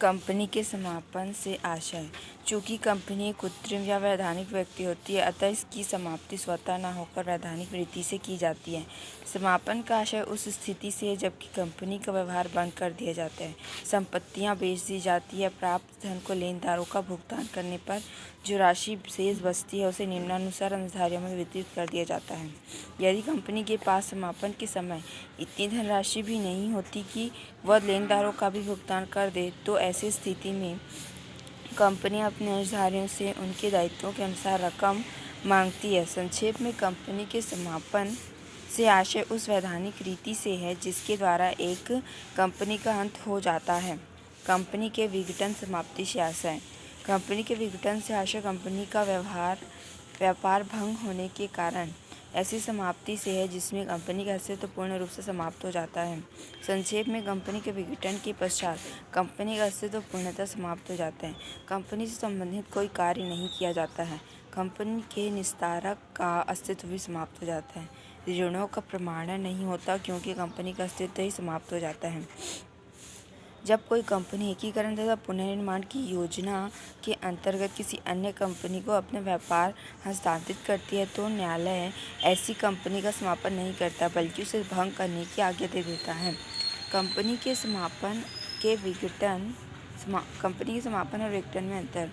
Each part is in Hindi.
कंपनी के समापन से आशय। चूँकि कंपनी एक कृत्रिम या वैधानिक व्यक्ति होती है, अतः इसकी समाप्ति स्वतः न होकर वैधानिक रीति से की जाती है। समापन का आशय उस स्थिति से है जबकि कंपनी का व्यवहार बंद कर दिया जाता है, संपत्तियां बेच दी जाती है, प्राप्त धन को लेनदारों का भुगतान करने पर जो राशि शेष बचती है उसे निम्नानुसार अंशधारियों में वितरित कर दिया जाता है। यदि कंपनी के पास समापन के समय इतनी धनराशि भी नहीं होती कि वह लेनदारों का भी भुगतान कर दे, तो ऐसी स्थिति में कंपनी अपने अंशधारियों से उनके दायित्वों के अनुसार रकम मांगती है। संक्षेप में, कंपनी के समापन से आशय उस वैधानिक रीति से है जिसके द्वारा एक कंपनी का अंत हो जाता है। कंपनी के विघटन समाप्ति से आशय। कंपनी के विघटन से आशय कंपनी का व्यापार भंग होने के कारण ऐसी समाप्ति से है जिसमें कंपनी का अस्तित्व पूर्ण रूप से समाप्त हो जाता है। संक्षेप में, कंपनी के विघटन के पश्चात कंपनी का अस्तित्व पूर्णतः समाप्त हो जाता है। कंपनी से संबंधित कोई कार्य नहीं किया जाता है। कंपनी के निस्तारक का अस्तित्व भी समाप्त हो जाता है। ऋणों का प्रमाणन नहीं होता क्योंकि कंपनी का अस्तित्व ही समाप्त हो जाता है। जब कोई कंपनी एकीकरण तथा पुनर्निर्माण की योजना के अंतर्गत किसी अन्य कंपनी को अपना व्यापार हस्तांतरित करती है, तो न्यायालय ऐसी कंपनी का समापन नहीं करता बल्कि उसे भंग करने की आज्ञा दे देता है। कंपनी के समापन और विघटन में अंतर।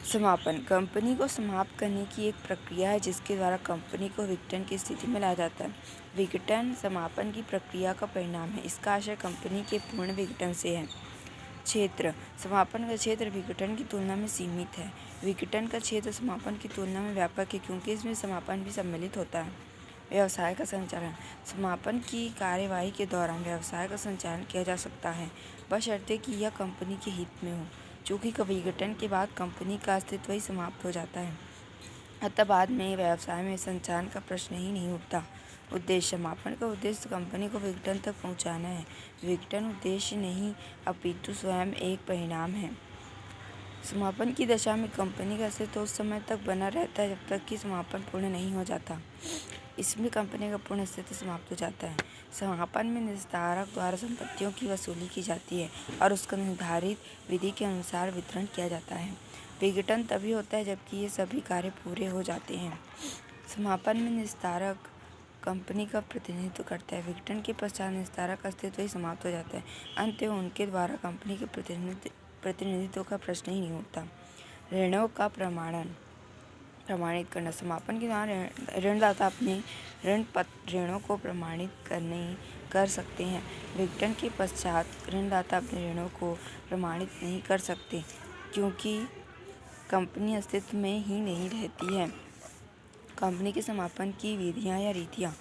समापन कंपनी को समाप्त करने की एक प्रक्रिया है जिसके द्वारा कंपनी को विघटन की स्थिति में लाया जाता है। विघटन समापन की प्रक्रिया का परिणाम है। इसका आशय कंपनी के पूर्ण विघटन से है। क्षेत्र। समापन का क्षेत्र विघटन की तुलना में सीमित है। विघटन का क्षेत्र समापन की तुलना में व्यापक है क्योंकि इसमें समापन भी सम्मिलित होता है। व्यवसाय का संचालन। समापन की कार्यवाही के दौरान व्यवसाय का संचालन किया जा सकता है, बशर्ते कि यह कंपनी के हित में हो। चूँकि विघटन के बाद कंपनी का अस्तित्व ही समाप्त हो जाता है, अतः बाद में व्यवसाय में संचालन का प्रश्न ही नहीं उठता। उद्देश्य। समापन का उद्देश्य कंपनी को विघटन तक पहुंचाना है। विघटन उद्देश्य नहीं अपितु स्वयं एक परिणाम है। समापन की दशा में कंपनी का अस्तित्व उस समय तक बना रहता है जब तक कि समापन पूर्ण नहीं हो जाता। इसमें कंपनी का पूर्ण अस्तित्व समाप्त हो जाता है। समापन में निस्तारक द्वारा संपत्तियों की वसूली की जाती है और उसका निर्धारित विधि के अनुसार वितरण किया जाता है। विघटन तभी होता है जबकि ये सभी कार्य पूरे हो जाते हैं। समापन में निस्तारक कंपनी का प्रतिनिधित्व करता है। विघटन के पश्चात निस्तारक अस्तित्व ही समाप्त हो जाता है। अंततः उनके द्वारा कंपनी के प्रतिनिधित्व का प्रश्न ही नहीं उठता। ऋणों का प्रमाणित करना। समापन के दौरान ऋणदाता अपने ऋणों को प्रमाणित कर सकते हैं। विघटन के पश्चात ऋणदाता अपने ऋणों को प्रमाणित नहीं कर सकते क्योंकि कंपनी अस्तित्व में ही नहीं रहती है। कंपनी के समापन की विधियां या रीतियां।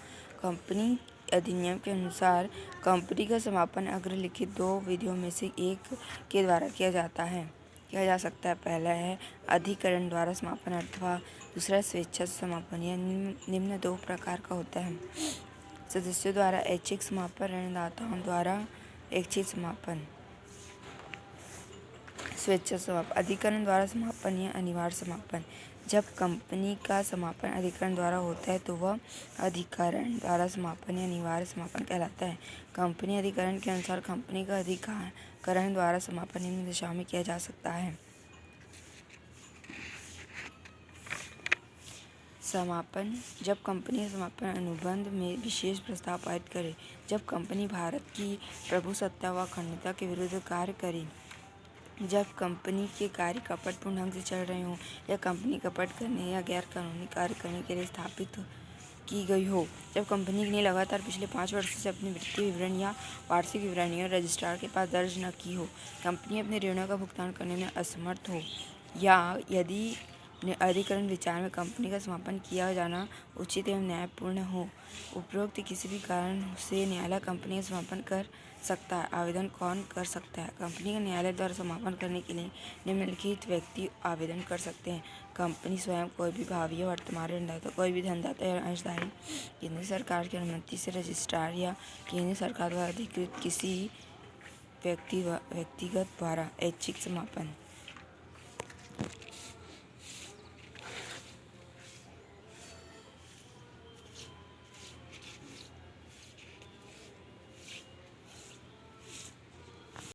कंपनी अधिनियम के अनुसार कंपनी का समापन अग्रलिखित 2 विधियों में से एक के द्वारा किया जा सकता है। पहला है अधिकरण द्वारा समापन अथवा दूसरा स्वेच्छा से समापन। यह निम्न 2 प्रकार का होता है। सदस्यों द्वारा ऐच्छिक समापन, ऋणदाताओं द्वारा ऐच्छिक समापन। स्वेच्छा समापन। अधिकरण द्वारा समापन या अनिवार्य समापन। जब कंपनी का समापन अधिकरण द्वारा होता है तो वह अधिकरण द्वारा समापन या अनिवार्य समापन कहलाता है। कंपनी अधिकरण के अनुसार कंपनी का अधिकरण द्वारा समापन निम्न दिशाओं में किया जा सकता है। समापन। जब कंपनी का समापन अनुबंध में विशेष प्रस्ताव पारित करे। जब कंपनी भारत की प्रभुसत्ता व अखंडता के विरुद्ध कार्य करे। जब कंपनी के कार्य कपटपूर्ण ढंग से चल रहे हों या कंपनी कपट करने या गैर कानूनी कार्य करने के लिए स्थापित की गई हो। जब कंपनी ने लगातार पिछले 5 वर्षों से अपनी वित्तीय विवरण या वार्षिक विवरणियां रजिस्ट्रार के पास दर्ज न की हो। कंपनी अपने ऋणों का भुगतान करने में असमर्थ हो या यदि अधिकरण विचार में कंपनी का समापन किया जाना उचित एवं न्यायपूर्ण हो। उपरोक्त किसी भी कारण से न्यायालय कंपनी का समापन कर सकता है। आवेदन कौन कर सकता है? कंपनी का न्यायालय द्वारा समापन करने के लिए निम्नलिखित व्यक्ति आवेदन कर सकते हैं। कंपनी स्वयं, कोई भी भावी या वर्तमान ऋणदाता, कोई भी धनदाता या अंशधारी, केंद्र सरकार की अनुमति से रजिस्ट्रार या केंद्र सरकार द्वारा अधिकृत किसी व्यक्तिगत द्वारा। ऐच्छिक समापन।